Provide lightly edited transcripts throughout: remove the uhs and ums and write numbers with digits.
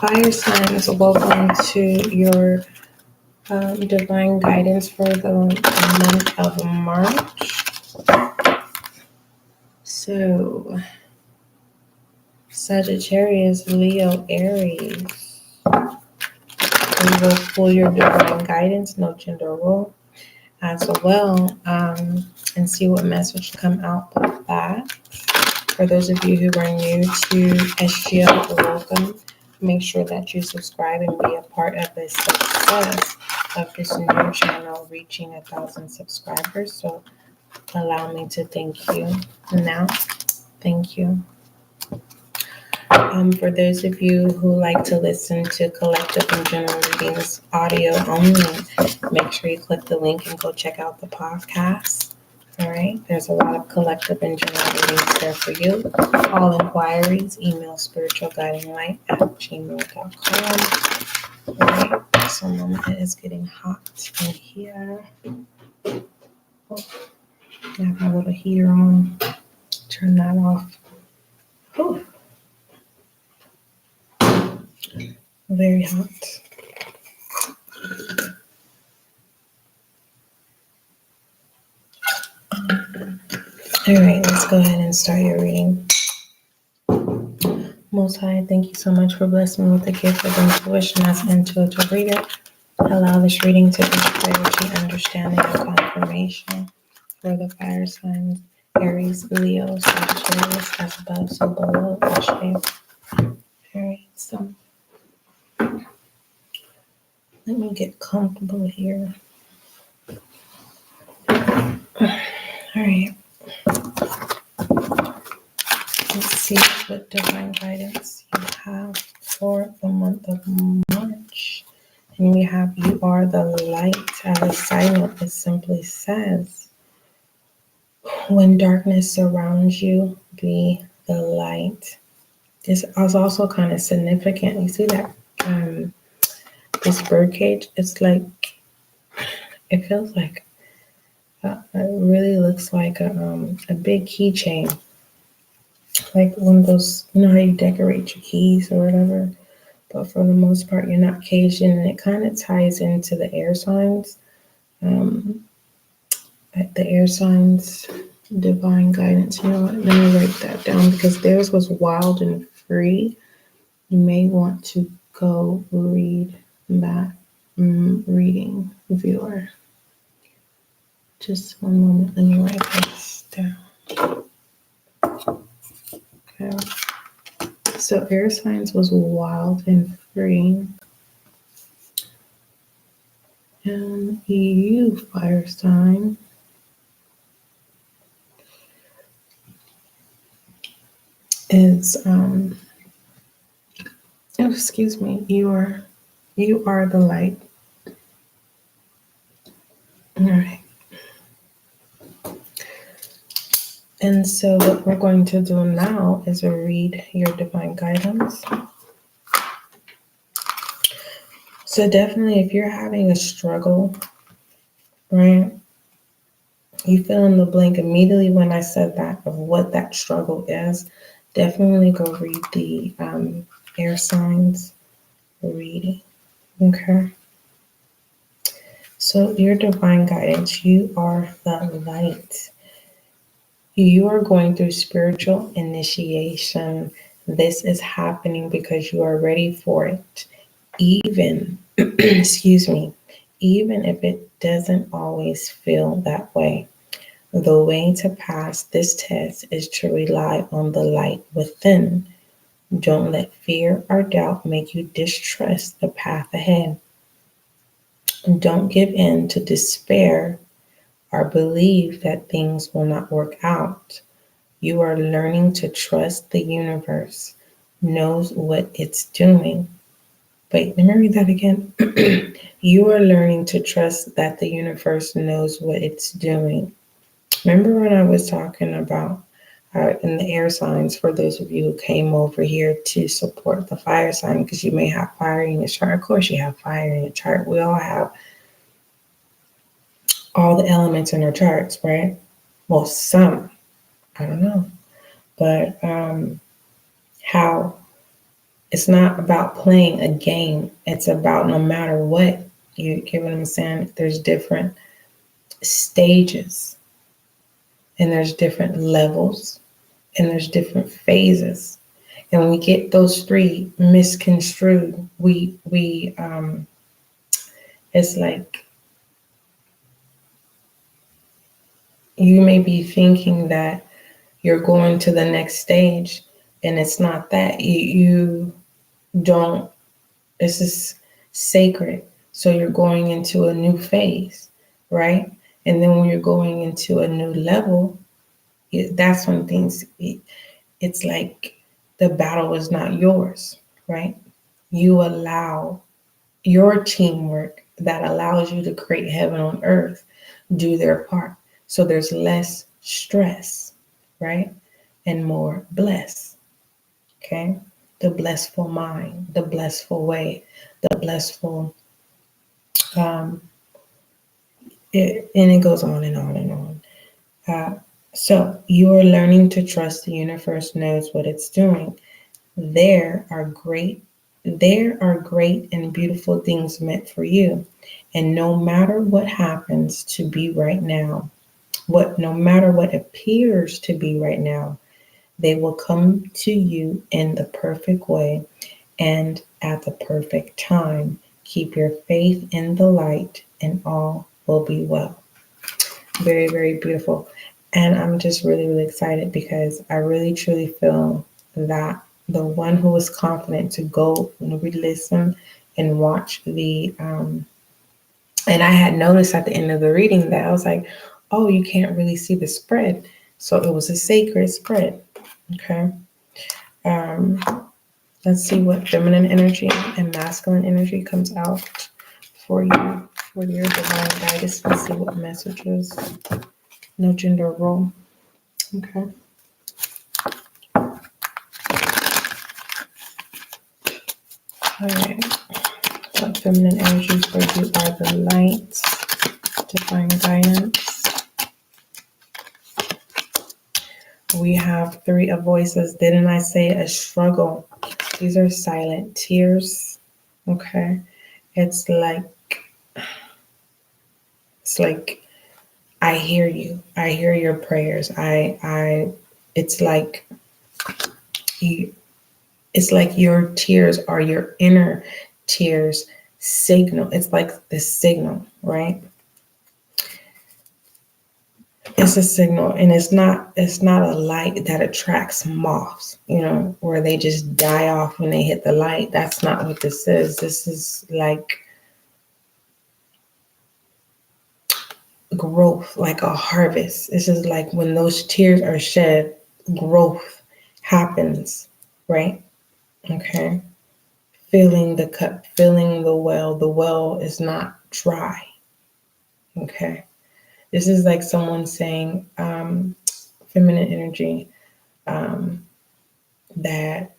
Fire signs, welcome to your divine guidance for the month of March. So, Sagittarius, Leo, Aries. We will pull your divine guidance, no gender role, as well, and see what message come out with that. For those of you who are new to SGL, welcome. Make sure that you subscribe and be a part of the success of this new channel reaching 1,000 subscribers. So allow me to thank you now. Thank you. For those of you who like to listen to collective and general readings audio only, make sure you click the link and go check out the podcast. All right, there's a lot of collective and general readings there for you. All inquiries, email spiritualguidinglight@gmail.com. All right, so moment, it is getting hot in here. Oh, I have my little heater on. Turn that off. Oh, very hot. All right, let's go ahead and start your reading. Most High, thank you so much for blessing me with the gift of intuition as an intuitive reader. Allow this reading to be clarity, understanding, and confirmation for the fire signs, Aries, Leo, Sagittarius, as above, so below, Ashley. All right, so let me get comfortable here. All right. Let's see what divine guidance you have for the month of March. And we have you are the light. As a side note, it simply says, when darkness surrounds you, be the light. This is also kind of significant. You see that this bird cage? It's like, it feels like, it really looks like a big keychain. Like one of those, you know how you decorate your keys or whatever, but for the most part, you're not caged in, and it kind of ties into the air signs. The air signs, divine guidance. You know what? Let me write that down because theirs was wild and free. You may want to go read that reading, viewer. Just one moment. Let me write this down. Okay. So air signs was wild and free. And you, fire sign, is excuse me, you are the light. All right. And so what we're going to do now is read your divine guidance. So definitely if you're having a struggle, right? You fill in the blank immediately when I said that of what that struggle is. Definitely go read the air signs reading. Okay. So your divine guidance, you are the light. You are going through spiritual initiation. This is happening because you are ready for it. Even, excuse me, even if it doesn't always feel that way. The way to pass this test is to rely on the light within. Don't let fear or doubt make you distrust the path ahead. Don't give in to despair or believe that things will not work out. You are learning to trust the universe knows what it's doing. Wait, let me read that again. You are learning to trust that the universe knows what it's doing. Remember when I was talking about in the air signs, for those of you who came over here to support the fire sign, because you may have fire in your chart. Of course you have fire in your chart. We all have all the elements in our charts, right? Well, some, I don't know. But how It's not about playing a game. It's about no matter what. You get what I'm saying? There's different stages, and there's different levels, and there's different phases. And when we get those three misconstrued, it's like you may be thinking that you're going to the next stage, and it's not that. You don't, this is sacred. So you're going into a new phase, right? And then when you're going into a new level, that's when it's like the battle is not yours, right? You allow your teamwork that allows you to create heaven on earth do their part. So there's less stress, right? And more bless, okay? The blissful mind, the blissful way, the blissful, and it goes on and on and on. So you are learning to trust the universe knows what it's doing. There are great and beautiful things meant for you. And no matter what happens to be right now, no matter what appears to be right now, they will come to you in the perfect way and at the perfect time. Keep your faith in the light and all will be well. Very, very beautiful. And I'm just really, really excited because I really, truly feel that the one who was confident to go and re-listen and watch and I had noticed at the end of the reading that I was like, oh, you can't really see the spread. So it was a sacred spread. Okay. Let's see what feminine energy and masculine energy comes out for you, for your divine guidance. Let's see what messages. No gender role. Okay. All right. What feminine energies for you are the light, divine guidance. We have three of voices. Didn't I say a struggle? These are silent tears. Okay. It's like I hear you. I hear your prayers. It's like your tears are your inner tears signal. It's like the signal, right? It's a signal, and it's not a light that attracts moths, where they just die off when they hit the light. That's not what this is. This is like growth, like a harvest. This is like when those tears are shed, growth happens, right? Okay. Filling the cup, filling the well. The well is not dry. Okay. This is like someone saying, feminine energy, that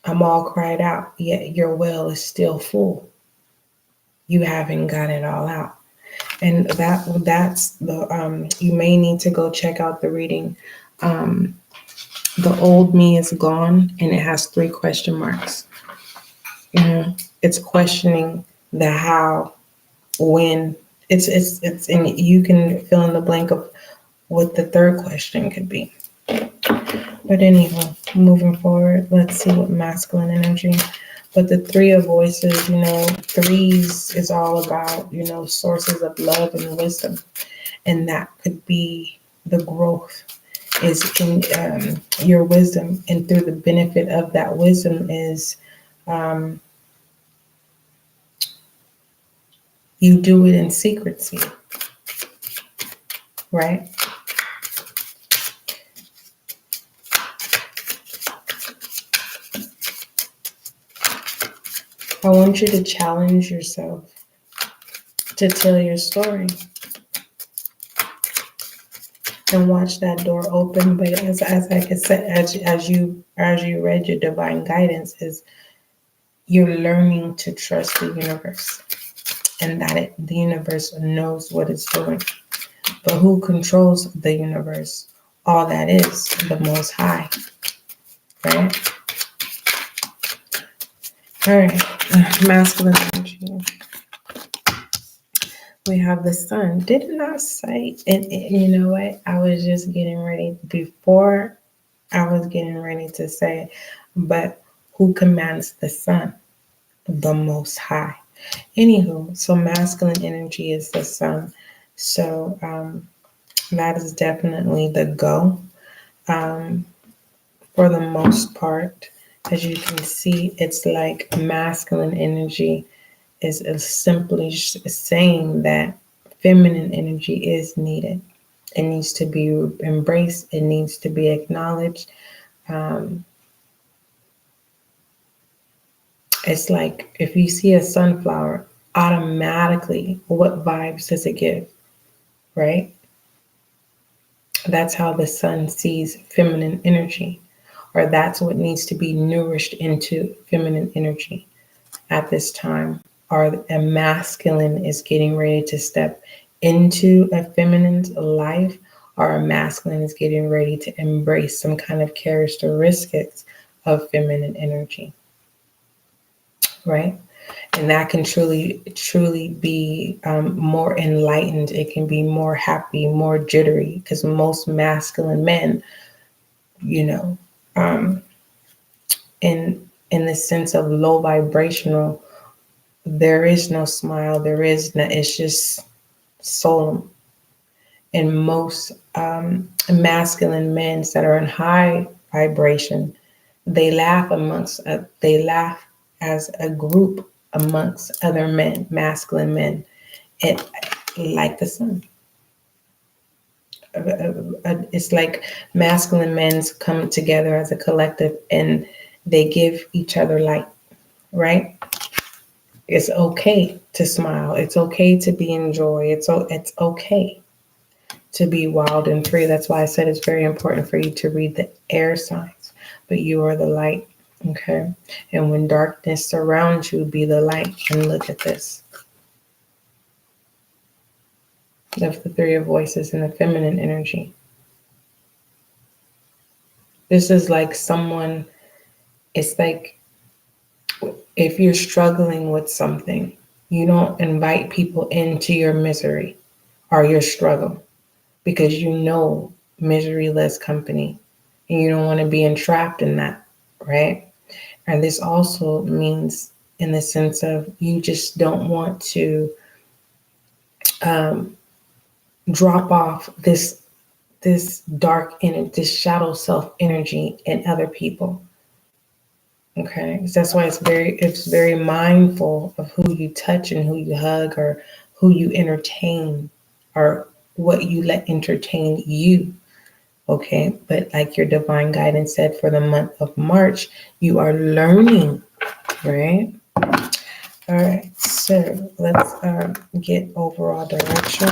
I'm all cried out, yet your well is still full. You haven't got it all out. And that's the, you may need to go check out the reading. The old me is gone, and it has 3 question marks. It's questioning the how, when. It's and you can fill in the blank of what the third question could be. But anyhow, moving forward, let's see what masculine energy. But the 3 of voices, 3s is all about, sources of love and wisdom. And that could be the growth is in your wisdom. And through the benefit of that wisdom is you do it in secrecy, right? I want you to challenge yourself to tell your story and watch that door open. But as I said, as you read your divine guidance, is you're learning to trust the universe, and that the universe knows what it's doing. But who controls the universe? All that is the Most High, right? All right, masculine energy. We have the sun. Did not say, and you know what? I was just getting ready before I was getting ready to say, but who commands the sun? The Most High. Anywho, so masculine energy is the sun. So that is definitely the go for the most part. As you can see, it's like masculine energy is simply saying that feminine energy is needed. It needs to be embraced. It needs to be acknowledged. Um, it's like if you see a sunflower, automatically, what vibes does it give, right? That's how the sun sees feminine energy, or that's what needs to be nourished into feminine energy at this time, or a masculine is getting ready to step into a feminine's life, or a masculine is getting ready to embrace some kind of characteristics of feminine energy, right? And that can truly be more enlightened. It can be more happy, more jittery, because most masculine men, you know, um, in the sense of low vibrational, there is no smile. There is no. It's just solemn. And most masculine men that are in high vibration, they laugh amongst. They laugh as a group amongst other men, masculine men, and like the sun. It's like masculine men come together as a collective, and they give each other light. Right? It's okay to smile. It's okay to be in joy. It's okay to be wild and free. That's why I said it's very important for you to read the air signs. But you are the light. Okay. And when darkness surrounds you, be the light. And look at this. Of the three of voices in the feminine energy. This is like someone, it's like if you're struggling with something, you don't invite people into your misery or your struggle, because you know misery loves company and you don't want to be entrapped in that, right? And this also means in the sense of you just don't want to um, drop off this dark energy, this shadow self energy in other people. Okay, so that's why it's very mindful of who you touch and who you hug, or who you entertain, or what you let entertain you. Okay, but like your divine guidance said, for the month of March, you are learning, right? All right, so let's get overall direction.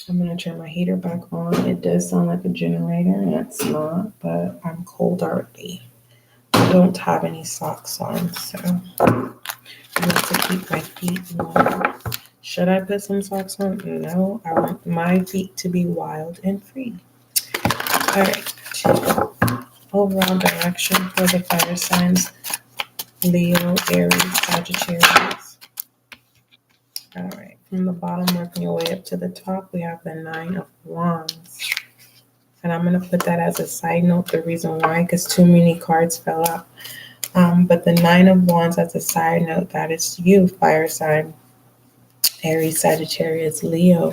I'm gonna turn my heater back on. It does sound like a generator, and it's not, but I'm cold already. I don't have any socks on, so I need to keep my feet warm. Should I put some socks on? No, I want my feet to be wild and free. All right. Overall direction for the fire signs: Leo, Aries, Sagittarius. All right. From the bottom, working your way up to the top, we have the Nine of Wands. And I'm going to put that as a side note. The reason why, because too many cards fell out. But the Nine of Wands, as a side note, that is you, fire sign, Aries, Sagittarius, Leo.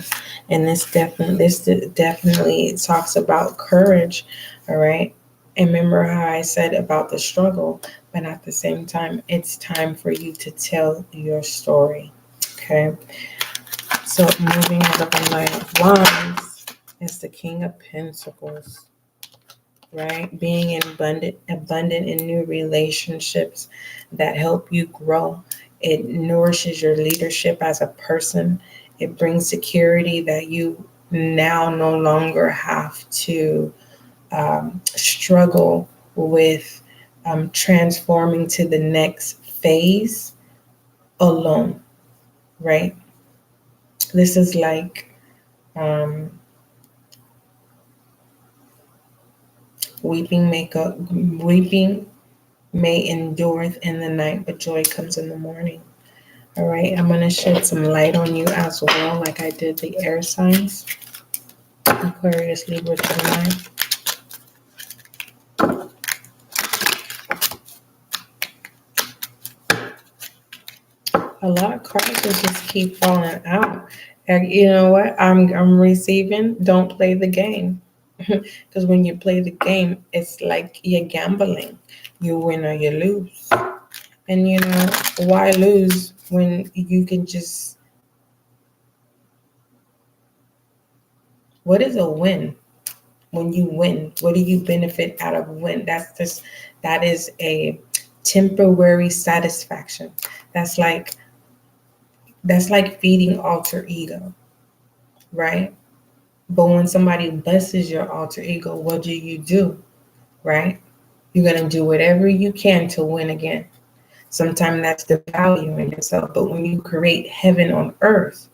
And this definitely talks about courage. All right. And remember how I said about the struggle, but at the same time, it's time for you to tell your story. Okay. So moving out of the Nine of Wands is the King of Pentacles. Right? Being abundant in new relationships that help you grow. It nourishes your leadership as a person. It brings security that you now no longer have to struggle with transforming to the next phase alone, right? This is like um, Weeping may endureth in the night, but joy comes in the morning. All right, I'm going to shed some light on you as well, like I did the air signs, Aquarius, Libra, Gemini. A lot of cards just keep falling out. And you know what? I'm receiving. Don't play the game, because when you play the game, it's like you're gambling. You win or you lose. And why lose when you can just? What is a win? When you win, what do you benefit out of win? That is a temporary satisfaction. That's like feeding alter ego, right? But when somebody busts your alter ego, what do? Right? You're going to do whatever you can to win again. Sometimes that's the value in yourself. But when you create heaven on earth,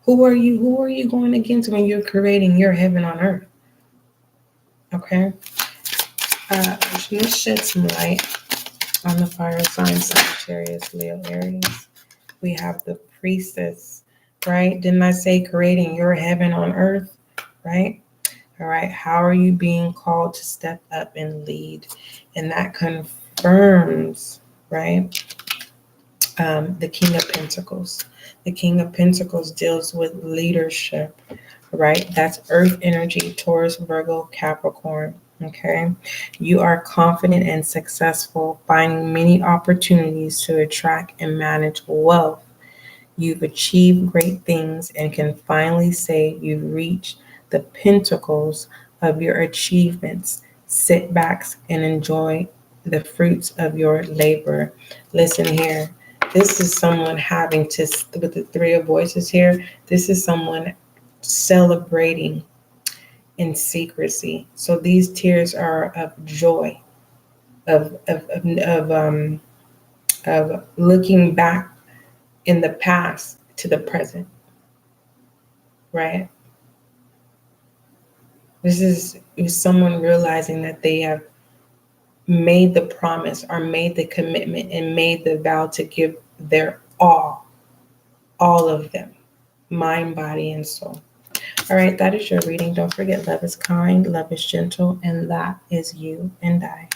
who are you? Who are you going against when you're creating your heaven on earth? Okay. Let's shed some light on the fire signs, Sagittarius, Leo, Aries. We have the priestess, right? Didn't I say creating your heaven on earth, right? All right. How are you being called to step up and lead? And that confirms, right? The King of Pentacles. The King of Pentacles deals with leadership, right? That's earth energy, Taurus, Virgo, Capricorn. Okay. You are confident and successful, finding many opportunities to attract and manage wealth. You've achieved great things and can finally say you've reached the pinnacles of your achievements. Sit back and enjoy the fruits of your labor. Listen here. This is someone having to, with the Three of Voices here, this is someone celebrating in secrecy. So these tears are of joy, of looking back in the past to the present, right? This is someone realizing that they have made the promise or made the commitment and made the vow to give their all of them, mind, body, and soul. All right, that is your reading. Don't forget, love is kind, love is gentle, and that is you and I.